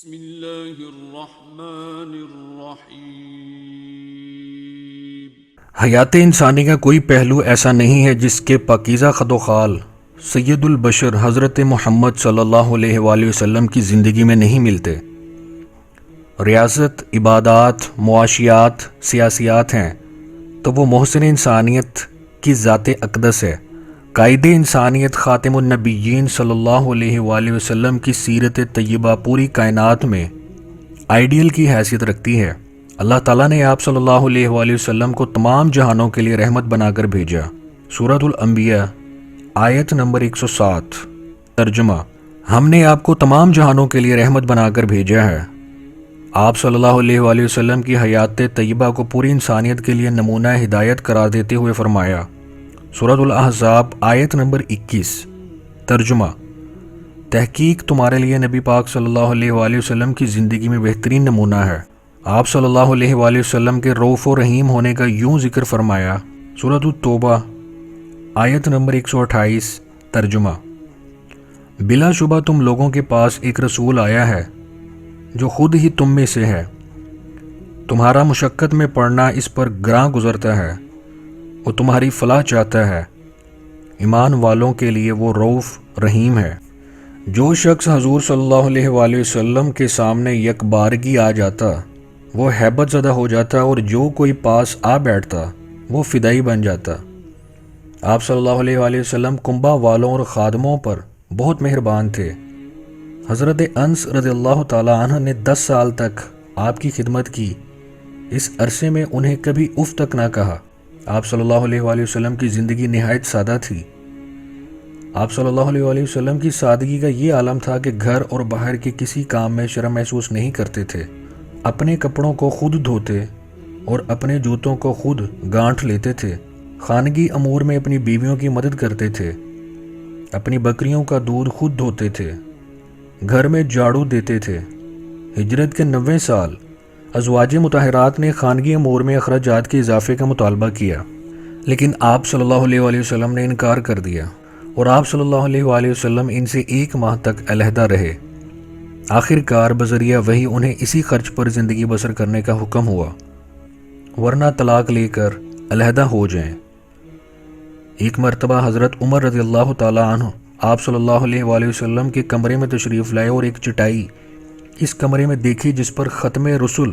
بسم اللہ الرحمن الرحیم۔ حیات انسانی کا کوئی پہلو ایسا نہیں ہے جس کے پاکیزہ خد و خال سید البشر حضرت محمد صلی اللہ علیہ وآلہ وسلم کی زندگی میں نہیں ملتے۔ ریاست، عبادات، معاشیات، سیاسیات ہیں تو وہ محسن انسانیت کی ذات اقدس ہے۔ قائد انسانیت خاتم النبیین صلی اللہ علیہ وآلہ وسلم کی سیرت طیبہ پوری کائنات میں آئیڈیل کی حیثیت رکھتی ہے۔ اللہ تعالیٰ نے آپ صلی اللہ علیہ وآلہ وسلم کو تمام جہانوں کے لیے رحمت بنا کر بھیجا۔ سورۃ الانبیاء آیت نمبر 107۔ ترجمہ: ہم نے آپ کو تمام جہانوں کے لیے رحمت بنا کر بھیجا ہے۔ آپ صلی اللہ علیہ وآلہ وسلم کی حیات طیبہ کو پوری انسانیت کے لیے نمونہ ہدایت قرار دیتے ہوئے فرمایا۔ سورۃ الاحزاب آیت نمبر 21۔ ترجمہ: تحقیق تمہارے لیے نبی پاک صلی اللہ علیہ وآلہ وسلم کی زندگی میں بہترین نمونہ ہے۔ آپ صلی اللہ علیہ وآلہ وسلم کے رؤوف و رحیم ہونے کا یوں ذکر فرمایا۔ سورۃ التوبہ آیت نمبر 128۔ ترجمہ: بلا شبہ تم لوگوں کے پاس ایک رسول آیا ہے جو خود ہی تم میں سے ہے۔ تمہارا مشقت میں پڑنا اس پر گراں گزرتا ہے، وہ تمہاری فلاح چاہتا ہے۔ ایمان والوں کے لیے وہ رؤوف رحیم ہے۔ جو شخص حضور صلی اللہ علیہ وآلہ وسلم کے سامنے یک بارگی آ جاتا وہ ہیبت زدہ ہو جاتا، اور جو کوئی پاس آ بیٹھتا وہ فدائی بن جاتا۔ آپ صلی اللہ علیہ وآلہ وسلم کنبہ والوں اور خادموں پر بہت مہربان تھے۔ حضرت انس رضی اللہ تعالیٰ عنہ نے 10 سال تک آپ کی خدمت کی۔ اس عرصے میں انہیں کبھی اف تک نہ کہا۔ آپ صلی اللہ علیہ وآلہ وسلم کی زندگی نہایت سادہ تھی۔ آپ صلی اللہ علیہ وآلہ وسلم کی سادگی کا یہ عالم تھا کہ گھر اور باہر کے کسی کام میں شرم محسوس نہیں کرتے تھے۔ اپنے کپڑوں کو خود دھوتے اور اپنے جوتوں کو خود گانٹھ لیتے تھے۔ خانگی امور میں اپنی بیویوں کی مدد کرتے تھے۔ اپنی بکریوں کا دودھ خود دھوتے تھے۔ گھر میں جھاڑو دیتے تھے۔ ہجرت کے 90 سال ازواج مطہرات نے خانگی امور میں اخراجات کے اضافے کا مطالبہ کیا، لیکن آپ صلی اللہ علیہ وآلہ وسلم نے انکار کر دیا، اور آپ صلی اللہ علیہ وآلہ وسلم ان سے 1 ماہ تک علیحدہ رہے۔ آخر کار بذریعہ وہی انہیں اسی خرچ پر زندگی بسر کرنے کا حکم ہوا، ورنہ طلاق لے کر علیحدہ ہو جائیں۔ ایک مرتبہ حضرت عمر رضی اللہ تعالیٰ عنہ آپ صلی اللہ علیہ وآلہ وسلم کے کمرے میں تشریف لائے اور ایک چٹائی اس کمرے میں دیکھی جس پر ختم رسل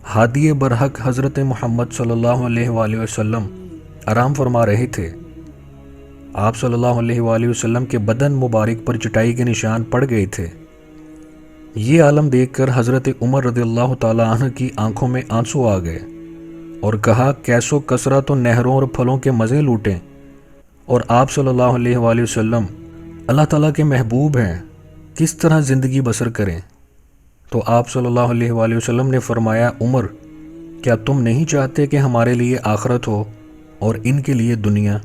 ہادی برحق حضرت محمد صلی اللہ علیہ وآلہ وسلم آرام فرما رہے تھے۔ آپ صلی اللہ علیہ وآلہ وسلم کے بدن مبارک پر چٹائی کے نشان پڑ گئے تھے۔ یہ عالم دیکھ کر حضرت عمر رضی اللہ تعالیٰ عنہ کی آنکھوں میں آنسو آ گئے اور کہا، کیسو کثرت و نہروں اور پھلوں کے مزے لوٹیں، اور آپ صلی اللہ علیہ وآلہ وسلم اللہ تعالیٰ کے محبوب ہیں، کس طرح زندگی بسر کریں؟ تو آپ صلی اللہ علیہ وآلہ وسلم نے فرمایا، عمر، کیا تم نہیں چاہتے کہ ہمارے لیے آخرت ہو اور ان کے لیے دنیا؟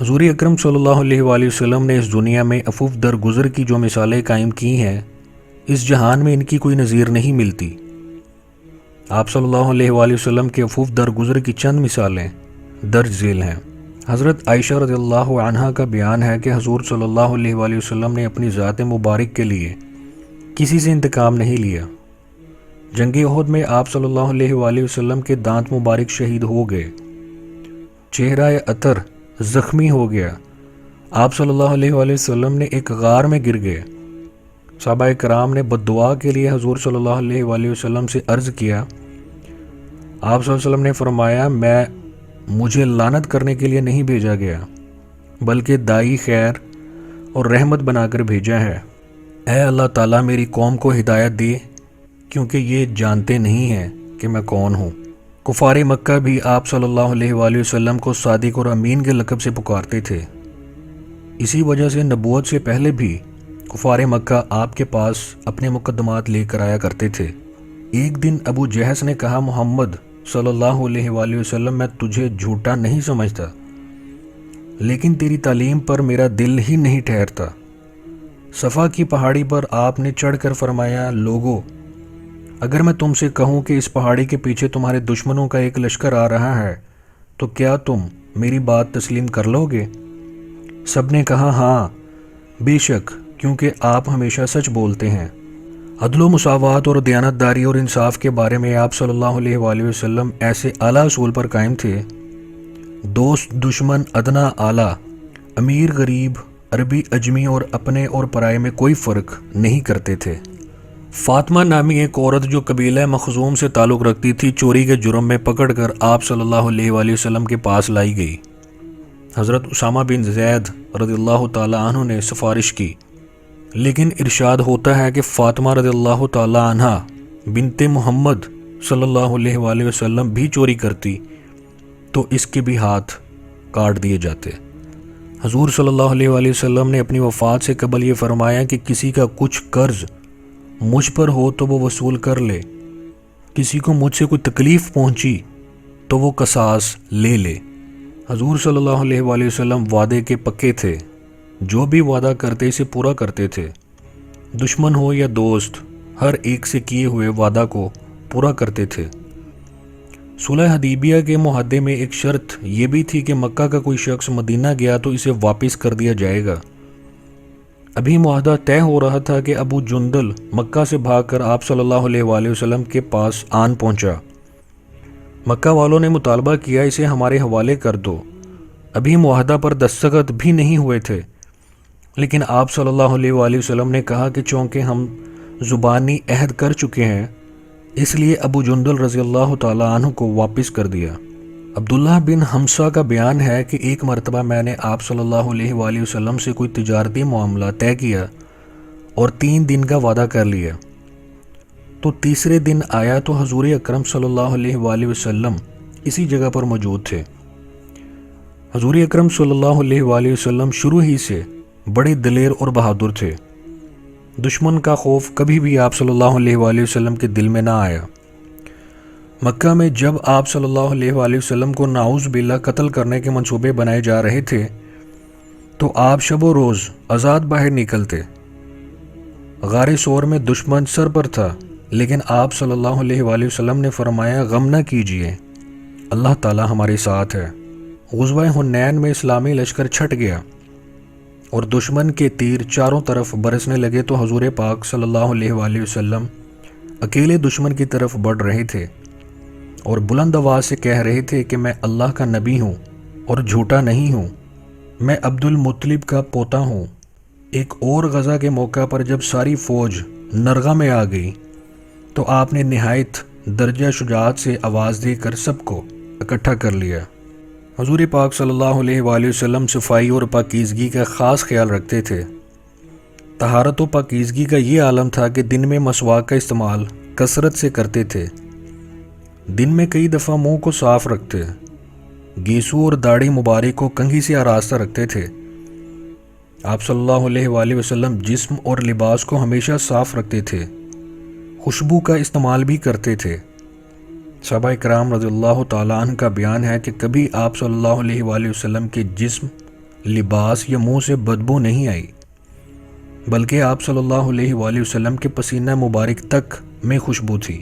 حضور اکرم صلی اللہ علیہ وآلہ وسلم نے اس دنیا میں افوف درگزر کی جو مثالیں قائم کی ہیں، اس جہان میں ان کی کوئی نظیر نہیں ملتی۔ آپ صلی اللہ علیہ وآلہ وسلم کے افوف درگزر کی چند مثالیں درج ذیل ہیں۔ حضرت عائشہ رضی اللہ عنہا کا بیان ہے کہ حضور صلی اللہ علیہ وآلہ وسلم نے اپنی ذات مبارک کے لیے کسی سے انتقام نہیں لیا۔ جنگ احد میں آپ صلی اللہ علیہ وآلہ وسلم کے دانت مبارک شہید ہو گئے، چہرہ عطر زخمی ہو گیا۔ آپ صلی اللہ علیہ وآلہ وسلم نے ایک غار میں گر گئے۔ صحابہ کرام نے بددعا کے لیے حضور صلی اللہ علیہ وآلہ وسلم سے عرض کیا۔ آپ صلی اللہ علیہ وسلم نے فرمایا، مجھے لعنت کرنے کے لیے نہیں بھیجا گیا، بلکہ دائی خیر اور رحمت بنا کر بھیجا ہے۔ اے اللہ تعالیٰ، میری قوم کو ہدایت دے، کیونکہ یہ جانتے نہیں ہیں کہ میں کون ہوں۔ کفار مکہ بھی آپ صلی اللہ علیہ وآلہ وسلم کو صادق اور امین کے لقب سے پکارتے تھے۔ اسی وجہ سے نبوت سے پہلے بھی کفار مکہ آپ کے پاس اپنے مقدمات لے کر آیا کرتے تھے۔ ایک دن ابو جہش نے کہا، محمد صلی اللہ علیہ وآلہ وسلم، میں تجھے جھوٹا نہیں سمجھتا، لیکن تیری تعلیم پر میرا دل ہی نہیں ٹھہرتا۔ صفا کی پہاڑی پر آپ نے چڑھ کر فرمایا، لوگو، اگر میں تم سے کہوں کہ اس پہاڑی کے پیچھے تمہارے دشمنوں کا ایک لشکر آ رہا ہے تو کیا تم میری بات تسلیم کر لو گے؟ سب نے کہا، ہاں بے شک، کیونکہ آپ ہمیشہ سچ بولتے ہیں۔ عدل و مساوات اور دیانتداری اور انصاف کے بارے میں آپ صلی اللہ علیہ وآلہ وسلم ایسے اعلیٰ اصول پر قائم تھے۔ دوست دشمن ادنا اعلیٰ، امیر غریب، عربی اجمی اور اپنے اور پرائے میں کوئی فرق نہیں کرتے تھے۔ فاطمہ نامی ایک عورت جو قبیلہ مخزوم سے تعلق رکھتی تھی، چوری کے جرم میں پکڑ کر آپ صلی اللہ علیہ وآلہ وسلم کے پاس لائی گئی۔ حضرت اسامہ بن زید رضی اللہ تعالیٰ عنہ نے سفارش کی، لیکن ارشاد ہوتا ہے کہ فاطمہ رضی اللہ تعالیٰ عنہ بنت محمد صلی اللہ علیہ وآلہ وسلم بھی چوری کرتی تو اس کے بھی ہاتھ کاٹ دیے جاتے۔ حضور صلی اللہ علیہ وآلہ وسلم نے اپنی وفات سے قبل یہ فرمایا کہ کسی کا کچھ قرض مجھ پر ہو تو وہ وصول کر لے، کسی کو مجھ سے کوئی تکلیف پہنچی تو وہ قصاص لے لے۔ حضور صلی اللہ علیہ وآلہ وسلم وعدے کے پکے تھے، جو بھی وعدہ کرتے اسے پورا کرتے تھے۔ دشمن ہو یا دوست، ہر ایک سے کیے ہوئے وعدہ کو پورا کرتے تھے۔ صلح حدیبیہ کے معاہدے میں ایک شرط یہ بھی تھی کہ مکہ کا کوئی شخص مدینہ گیا تو اسے واپس کر دیا جائے گا۔ ابھی معاہدہ طے ہو رہا تھا کہ ابو جندل مکہ سے بھاگ کر آپ صلی اللہ علیہ وآلہ وسلم کے پاس آن پہنچا۔ مکہ والوں نے مطالبہ کیا، اسے ہمارے حوالے کر دو۔ ابھی معاہدہ پر دستخط بھی نہیں ہوئے تھے، لیکن آپ صلی اللہ علیہ وآلہ وسلم نے کہا کہ چونکہ ہم زبانی عہد کر چکے ہیں، اس لیے ابو جندل رضی اللہ تعالیٰ عنہ کو واپس کر دیا۔ عبداللہ بن حمزہ کا بیان ہے کہ ایک مرتبہ میں نے آپ صلی اللہ علیہ وآلہ وسلم سے کوئی تجارتی معاملہ طے کیا اور 3 دن کا وعدہ کر لیا، تو تیسرے دن آیا تو حضور اکرم صلی اللہ علیہ وآلہ وسلم اسی جگہ پر موجود تھے۔ حضور اکرم صلی اللہ علیہ وآلہ وسلم شروع ہی سے بڑے دلیر اور بہادر تھے۔ دشمن کا خوف کبھی بھی آپ صلی اللہ علیہ وآلہ وسلم کے دل میں نہ آیا۔ مکہ میں جب آپ صلی اللہ علیہ وآلہ وسلم کو نعوذ باللہ قتل کرنے کے منصوبے بنائے جا رہے تھے تو آپ شب و روز آزاد باہر نکلتے۔ غار ثور میں دشمن سر پر تھا، لیکن آپ صلی اللہ علیہ وآلہ وسلم نے فرمایا غم نہ کیجیے، اللہ تعالی ہمارے ساتھ ہے۔ غزوہ حنین میں اسلامی لشکر چھٹ گیا اور دشمن کے تیر چاروں طرف برسنے لگے تو حضور پاک صلی اللہ علیہ وآلہ وسلم اکیلے دشمن کی طرف بڑھ رہے تھے اور بلند آواز سے کہہ رہے تھے کہ میں اللہ کا نبی ہوں اور جھوٹا نہیں ہوں، میں عبد المطلب کا پوتا ہوں۔ ایک اور غزہ کے موقع پر جب ساری فوج نرغہ میں آ گئی تو آپ نے نہایت درجہ شجاعت سے آواز دے کر سب کو اکٹھا کر لیا۔ حضور پاک صلی اللہ علیہ وآلہ وسلم صفائی اور پاکیزگی کا خاص خیال رکھتے تھے۔ طہارت و پاکیزگی کا یہ عالم تھا کہ دن میں مسواک کا استعمال کثرت سے کرتے تھے، دن میں کئی دفعہ منہ کو صاف رکھتے، گیسو اور داڑھی مبارک کو کنگھی سے آراستہ رکھتے تھے۔ آپ صلی اللہ علیہ وآلہ وسلم جسم اور لباس کو ہمیشہ صاف رکھتے تھے، خوشبو کا استعمال بھی کرتے تھے۔ صحابہ کرام رضی اللہ تعالیٰ عنہ کا بیان ہے کہ کبھی آپ صلی اللہ علیہ وآلہ وسلم کے جسم، لباس یا منہ سے بدبو نہیں آئی، بلکہ آپ صلی اللہ علیہ وآلہ وسلم کے پسینہ مبارک تک میں خوشبو تھی۔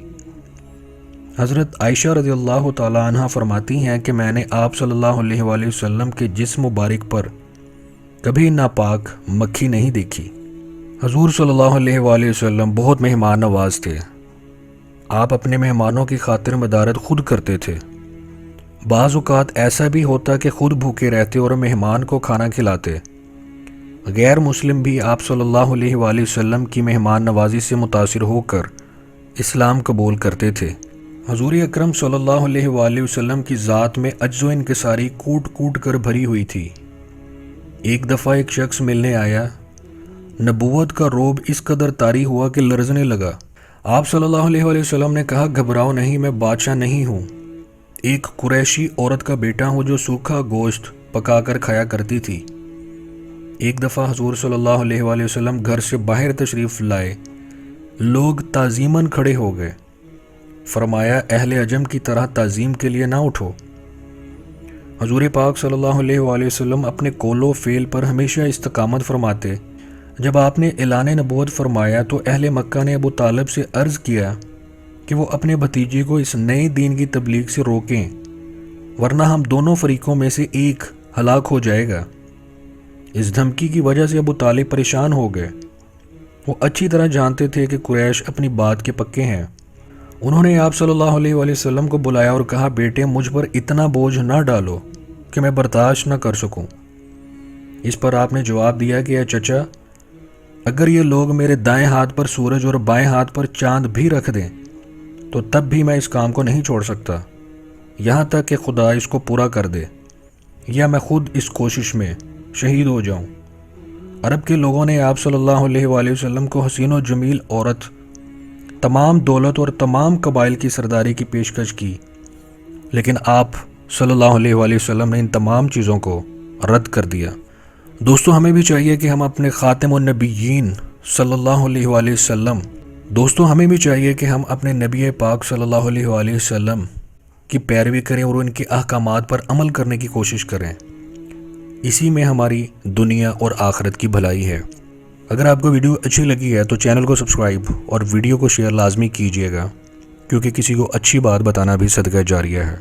حضرت عائشہ رضی اللہ تعالیٰ عنہ فرماتی ہیں کہ میں نے آپ صلی اللہ علیہ وآلہ وسلم کے جسم مبارک پر کبھی ناپاک مکھی نہیں دیکھی۔ حضور صلی اللہ علیہ وآلہ وسلم بہت مہمان نواز تھے۔ آپ اپنے مہمانوں کی خاطر مدارت خود کرتے تھے۔ بعض اوقات ایسا بھی ہوتا کہ خود بھوکے رہتے اور مہمان کو کھانا کھلاتے۔ غیر مسلم بھی آپ صلی اللہ علیہ وآلہ وسلم کی مہمان نوازی سے متاثر ہو کر اسلام قبول کرتے تھے۔ حضور اکرم صلی اللہ علیہ وآلہ وسلم کی ذات میں عجز و انکساری کوٹ کوٹ کر بھری ہوئی تھی۔ ایک دفعہ ایک شخص ملنے آیا، نبوت کا روب اس قدر طاری ہوا کہ لرزنے لگا۔ آپ صلی اللہ علیہ وآلہ وسلم نے کہا گھبراؤ نہیں، میں بادشاہ نہیں ہوں، ایک قریشی عورت کا بیٹا ہوں جو سوکھا گوشت پکا کر کھایا کرتی تھی۔ ایک دفعہ حضور صلی اللہ علیہ وآلہ وسلم گھر سے باہر تشریف لائے، لوگ تعظیماً کھڑے ہو گئے۔ فرمایا اہل عجم کی طرح تعظیم کے لیے نہ اٹھو۔ حضور پاک صلی اللہ علیہ وآلہ وسلم اپنے قول و فعل پر ہمیشہ استقامت فرماتے۔ جب آپ نے اعلان نبوت فرمایا تو اہل مکہ نے ابو طالب سے عرض کیا کہ وہ اپنے بھتیجے کو اس نئے دین کی تبلیغ سے روکیں، ورنہ ہم دونوں فریقوں میں سے ایک ہلاک ہو جائے گا۔ اس دھمکی کی وجہ سے ابو طالب پریشان ہو گئے۔ وہ اچھی طرح جانتے تھے کہ قریش اپنی بات کے پکے ہیں۔ انہوں نے آپ صلی اللہ علیہ وآلہ وسلم کو بلایا اور کہا، بیٹے مجھ پر اتنا بوجھ نہ ڈالو کہ میں برداشت نہ کر سکوں۔ اس پر آپ نے جواب دیا کہ اے چچا، اگر یہ لوگ میرے دائیں ہاتھ پر سورج اور بائیں ہاتھ پر چاند بھی رکھ دیں تو تب بھی میں اس کام کو نہیں چھوڑ سکتا، یہاں تک کہ خدا اس کو پورا کر دے یا میں خود اس کوشش میں شہید ہو جاؤں۔ عرب کے لوگوں نے آپ صلی اللہ علیہ وآلہ وسلم کو حسین و جمیل عورت، تمام دولت اور تمام قبائل کی سرداری کی پیشکش کی، لیکن آپ صلی اللہ علیہ وآلہ وسلم نے ان تمام چیزوں کو رد کر دیا۔ دوستو ہمیں بھی چاہیے کہ ہم اپنے خاتم النبیین صلی اللہ علیہ وآلہ نبی پاک صلی اللہ علیہ وآلہ وسلم کی پیروی کریں اور ان کے احکامات پر عمل کرنے کی کوشش کریں۔ اسی میں ہماری دنیا اور آخرت کی بھلائی ہے۔ اگر آپ کو ویڈیو اچھی لگی ہے تو چینل کو سبسکرائب اور ویڈیو کو شیئر لازمی کیجیے گا، کیونکہ کسی کو اچھی بات بتانا بھی صدقہ جاریہ ہے۔